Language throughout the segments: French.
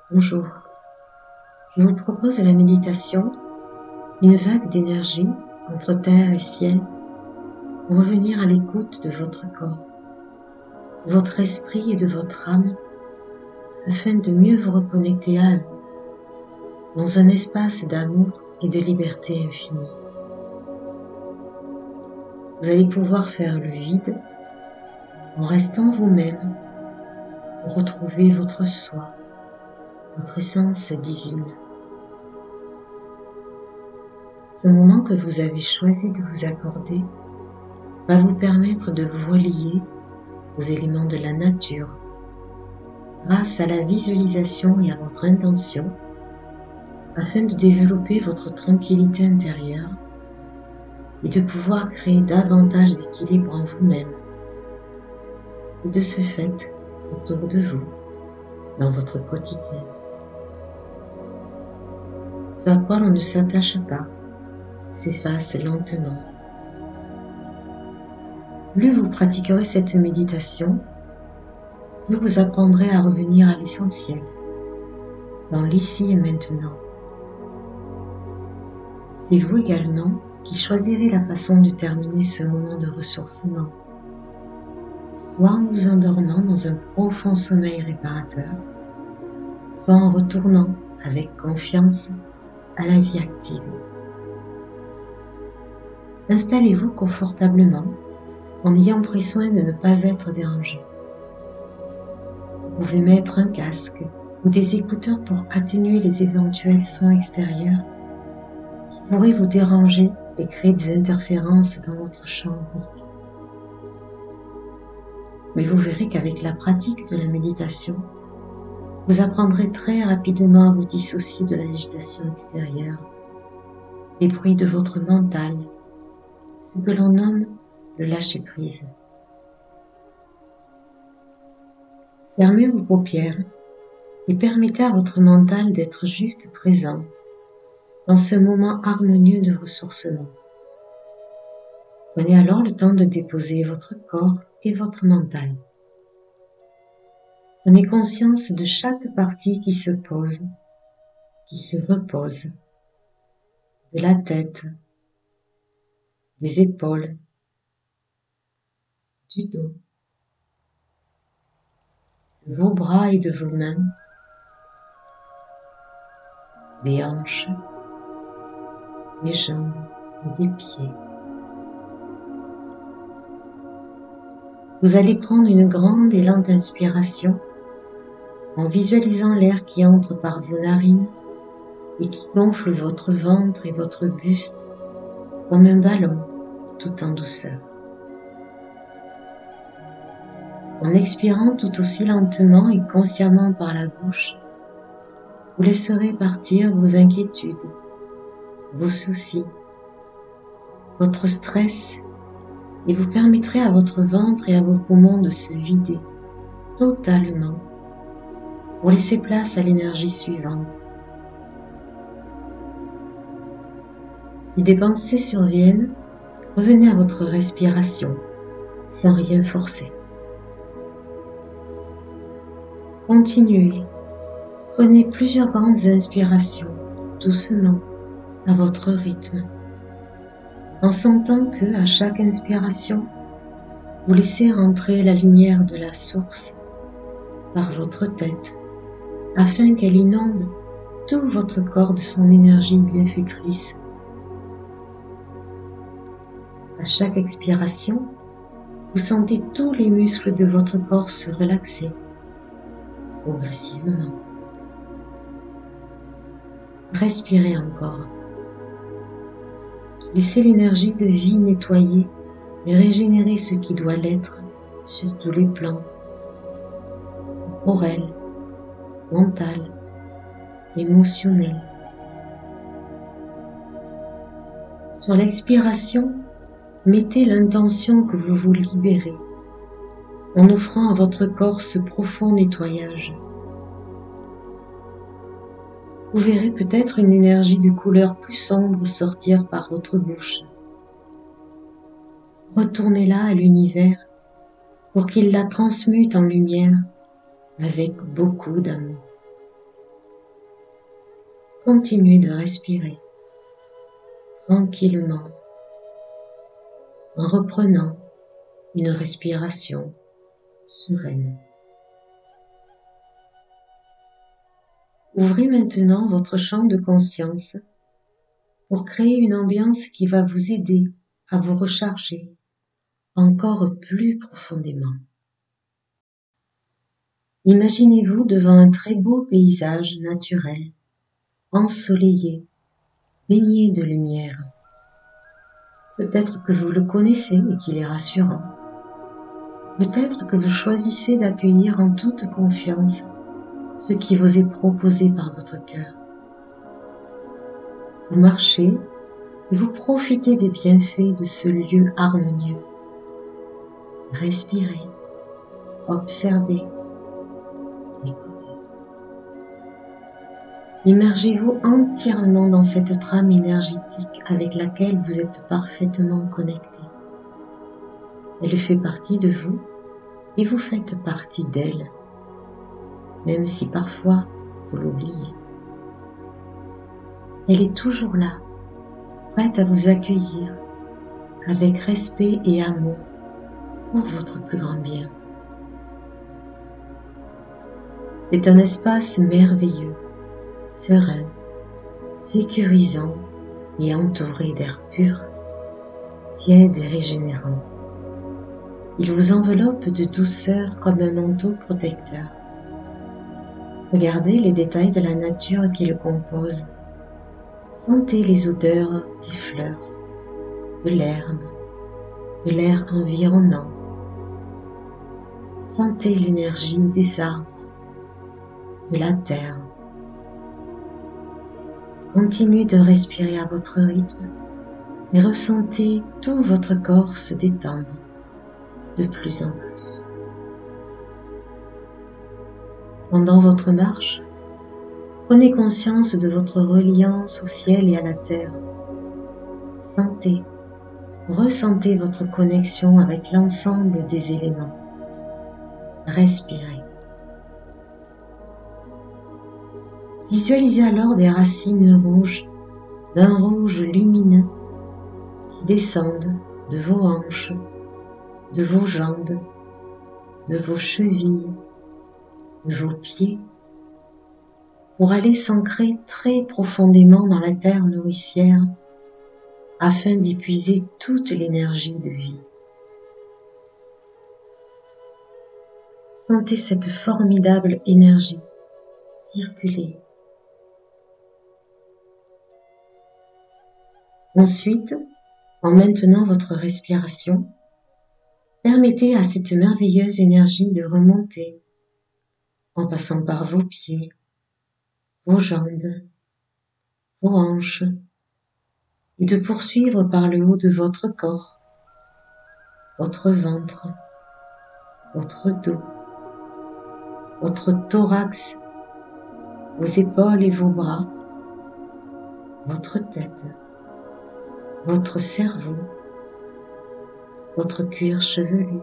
Bonjour, je vous propose la méditation, une vague d'énergie entre terre et ciel pour revenir à l'écoute de votre corps, de votre esprit et de votre âme afin de mieux vous reconnecter à vous dans un espace d'amour et de liberté infinie. Vous allez pouvoir faire le vide en restant vous-même pour retrouver votre soi, votre essence divine. Ce moment que vous avez choisi de vous accorder va vous permettre de vous relier aux éléments de la nature grâce à la visualisation et à votre intention afin de développer votre tranquillité intérieure et de pouvoir créer davantage d'équilibre en vous-même et de ce fait autour de vous dans votre quotidien. Ce à quoi l'on ne s'attache pas s'efface lentement. Plus vous pratiquerez cette méditation, plus vous apprendrez à revenir à l'essentiel, dans l'ici et maintenant. C'est vous également qui choisirez la façon de terminer ce moment de ressourcement, soit en vous endormant dans un profond sommeil réparateur, soit en retournant avec confiance à la vie active. Installez-vous confortablement en ayant pris soin de ne pas être dérangé. Vous pouvez mettre un casque ou des écouteurs pour atténuer les éventuels sons extérieurs qui pourraient vous déranger et créer des interférences dans votre champ aurique. Mais vous verrez qu'avec la pratique de la méditation, vous apprendrez très rapidement à vous dissocier de l'agitation extérieure, des bruits de votre mental, ce que l'on nomme le lâcher-prise. Fermez vos paupières et permettez à votre mental d'être juste présent dans ce moment harmonieux de ressourcement. Prenez alors le temps de déposer votre corps et votre mental. Prenez conscience de chaque partie qui se pose, qui se repose, de la tête, des épaules, du dos, de vos bras et de vos mains, des hanches, des jambes et des pieds. Vous allez prendre une grande et lente inspiration en visualisant l'air qui entre par vos narines et qui gonfle votre ventre et votre buste comme un ballon tout en douceur. En expirant tout aussi lentement et consciemment par la bouche, vous laisserez partir vos inquiétudes, vos soucis, votre stress et vous permettrez à votre ventre et à vos poumons de se vider totalement pour laisser place à l'énergie suivante. Si des pensées surviennent, revenez à votre respiration sans rien forcer. Continuez, prenez plusieurs grandes inspirations doucement à votre rythme, en sentant que, à chaque inspiration, vous laissez rentrer la lumière de la source par votre tête, afin qu'elle inonde tout votre corps de son énergie bienfaitrice. À chaque expiration, vous sentez tous les muscles de votre corps se relaxer progressivement. Respirez encore. Laissez l'énergie de vie nettoyer et régénérer ce qui doit l'être sur tous les plans, corporel, mental, émotionnel. Sur l'expiration, mettez l'intention que vous vous libérez en offrant à votre corps ce profond nettoyage. Vous verrez peut-être une énergie de couleur plus sombre sortir par votre bouche. Retournez-la à l'univers pour qu'il la transmute en lumière avec beaucoup d'amour. Continuez de respirer tranquillement en reprenant une respiration sereine. Ouvrez maintenant votre champ de conscience pour créer une ambiance qui va vous aider à vous recharger encore plus profondément. Imaginez-vous devant un très beau paysage naturel, ensoleillé, baigné de lumière. Peut-être que vous le connaissez et qu'il est rassurant. Peut-être que vous choisissez d'accueillir en toute confiance ce qui vous est proposé par votre cœur. Vous marchez et vous profitez des bienfaits de ce lieu harmonieux. Respirez, observez, écoutez. Immergez-vous entièrement dans cette trame énergétique avec laquelle vous êtes parfaitement connecté. Elle fait partie de vous et vous faites partie d'elle, même si parfois vous l'oubliez. Elle est toujours là, prête à vous accueillir avec respect et amour pour votre plus grand bien. C'est un espace merveilleux, serein, sécurisant et entouré d'air pur, tiède et régénérant. Il vous enveloppe de douceur comme un manteau protecteur. Regardez les détails de la nature qui le compose. Sentez les odeurs des fleurs, de l'herbe, de l'air environnant. Sentez l'énergie des arbres, de la terre. Continuez de respirer à votre rythme et ressentez tout votre corps se détendre de plus en plus. Pendant votre marche, prenez conscience de votre reliance au ciel et à la terre. Sentez, ressentez votre connexion avec l'ensemble des éléments. Respirez. Visualisez alors des racines rouges, d'un rouge lumineux, qui descendent de vos hanches, de vos jambes, de vos chevilles, de vos pieds, pour aller s'ancrer très profondément dans la terre nourricière, afin d'y puiser toute l'énergie de vie. Sentez cette formidable énergie circuler. Ensuite, en maintenant votre respiration, permettez à cette merveilleuse énergie de remonter en passant par vos pieds, vos jambes, vos hanches et de poursuivre par le haut de votre corps, votre ventre, votre dos, votre thorax, vos épaules et vos bras, votre tête, votre cerveau, votre cuir chevelu.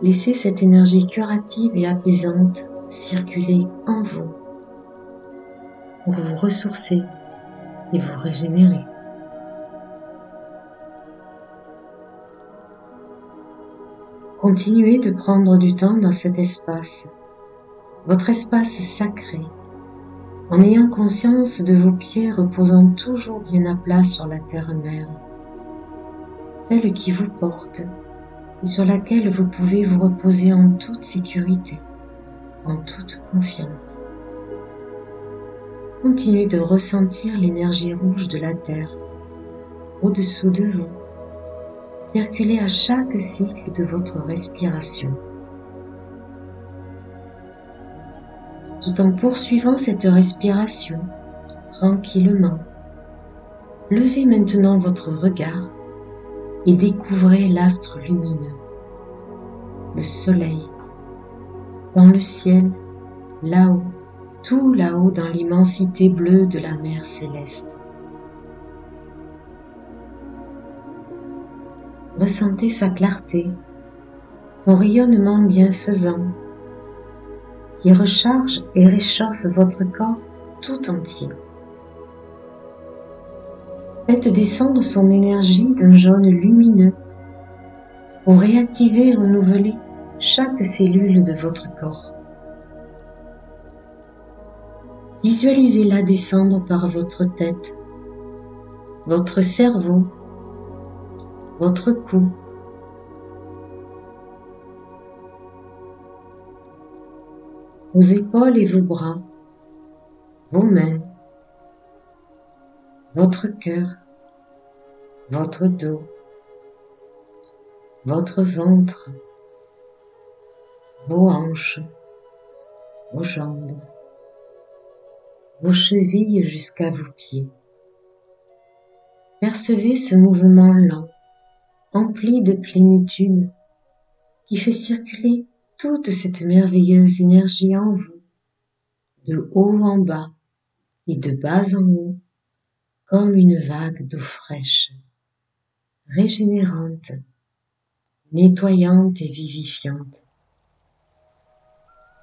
Laissez cette énergie curative et apaisante circuler en vous pour vous ressourcer et vous régénérer. Continuez de prendre du temps dans cet espace, votre espace sacré, en ayant conscience de vos pieds reposant toujours bien à plat sur la terre-mère, celle qui vous porte et sur laquelle vous pouvez vous reposer en toute sécurité, en toute confiance. Continuez de ressentir l'énergie rouge de la terre au-dessous de vous, circuler à chaque cycle de votre respiration. Tout en poursuivant cette respiration tranquillement, levez maintenant votre regard et découvrez l'astre lumineux, le soleil, dans le ciel, là-haut, tout là-haut dans l'immensité bleue de la mer céleste. Ressentez sa clarté, son rayonnement bienfaisant, qui recharge et réchauffe votre corps tout entier. Faites descendre son énergie d'un jaune lumineux pour réactiver et renouveler chaque cellule de votre corps. Visualisez-la descendre par votre tête, votre cerveau, votre cou, vos épaules et vos bras, vos mains, votre cœur, votre dos, votre ventre, vos hanches, vos jambes, vos chevilles jusqu'à vos pieds. Percevez ce mouvement lent, empli de plénitude, qui fait circuler toute cette merveilleuse énergie en vous, de haut en bas et de bas en haut, comme une vague d'eau fraîche, régénérante, nettoyante et vivifiante.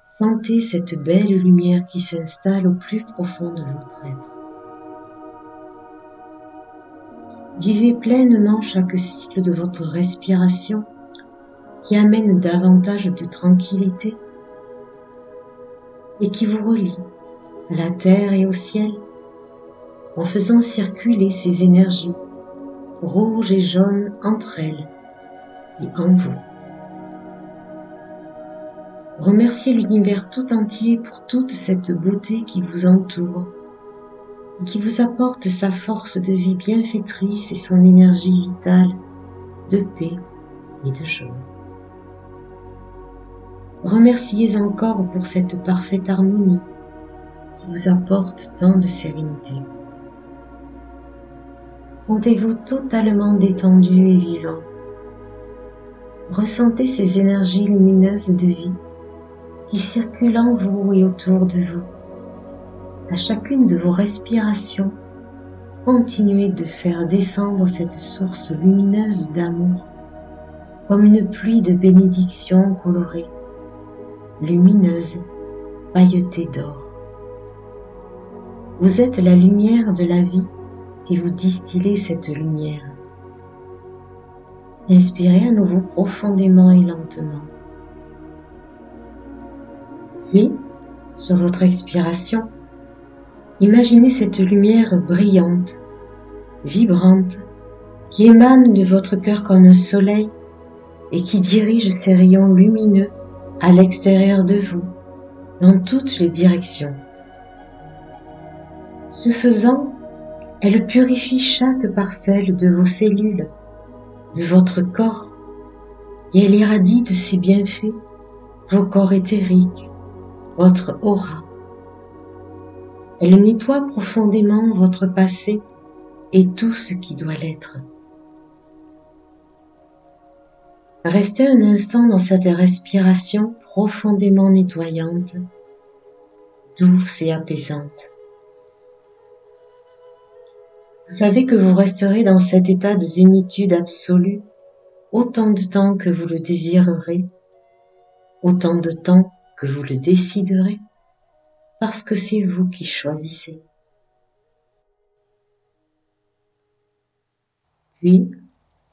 Sentez cette belle lumière qui s'installe au plus profond de votre être. Vivez pleinement chaque cycle de votre respiration qui amène davantage de tranquillité et qui vous relie à la terre et au ciel en faisant circuler ces énergies rouges et jaunes entre elles et en vous. Remerciez l'univers tout entier pour toute cette beauté qui vous entoure et qui vous apporte sa force de vie bienfaitrice et son énergie vitale de paix et de joie. Remerciez encore pour cette parfaite harmonie qui vous apporte tant de sérénité. Sentez-vous totalement détendu et vivant. Ressentez ces énergies lumineuses de vie qui circulent en vous et autour de vous. À chacune de vos respirations, continuez de faire descendre cette source lumineuse d'amour comme une pluie de bénédictions colorées, lumineuse, pailletée d'or. Vous êtes la lumière de la vie et vous distillez cette lumière. Inspirez à nouveau profondément et lentement. Puis, sur votre expiration, imaginez cette lumière brillante, vibrante, qui émane de votre cœur comme un soleil et qui dirige ses rayons lumineux à l'extérieur de vous, dans toutes les directions. Ce faisant, elle purifie chaque parcelle de vos cellules, de votre corps, et elle irradie de ses bienfaits vos corps éthériques, votre aura. Elle nettoie profondément votre passé et tout ce qui doit l'être. Restez un instant dans cette respiration profondément nettoyante, douce et apaisante. Vous savez que vous resterez dans cet état de zénitude absolue autant de temps que vous le désirerez, autant de temps que vous le déciderez, parce que c'est vous qui choisissez. Puis,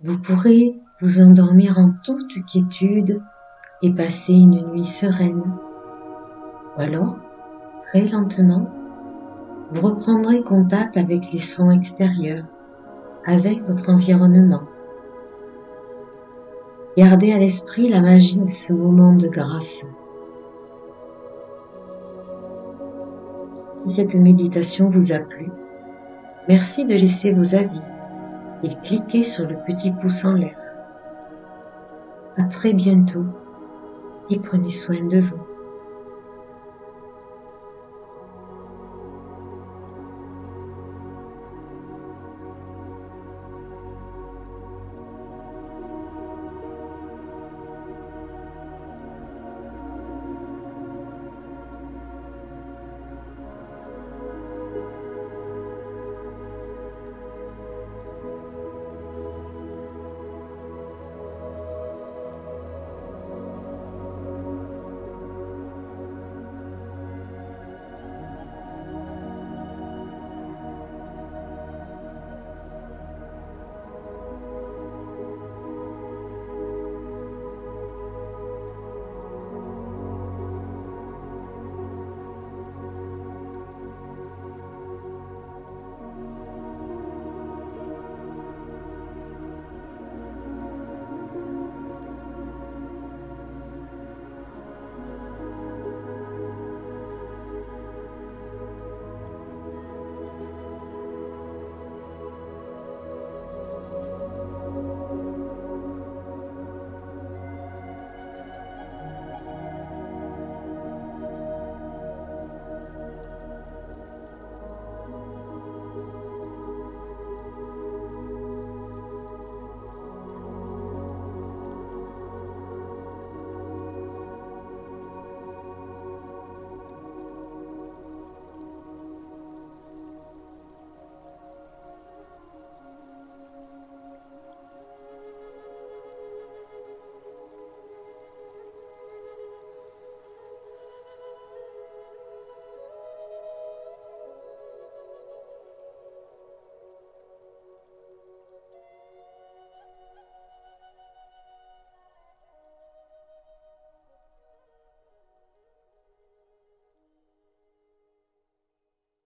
vous pourrez vous endormir en toute quiétude et passer une nuit sereine. Ou alors, très lentement, vous reprendrez contact avec les sons extérieurs, avec votre environnement. Gardez à l'esprit la magie de ce moment de grâce. Si cette méditation vous a plu, merci de laisser vos avis et cliquez sur le petit pouce en l'air. À très bientôt et prenez soin de vous.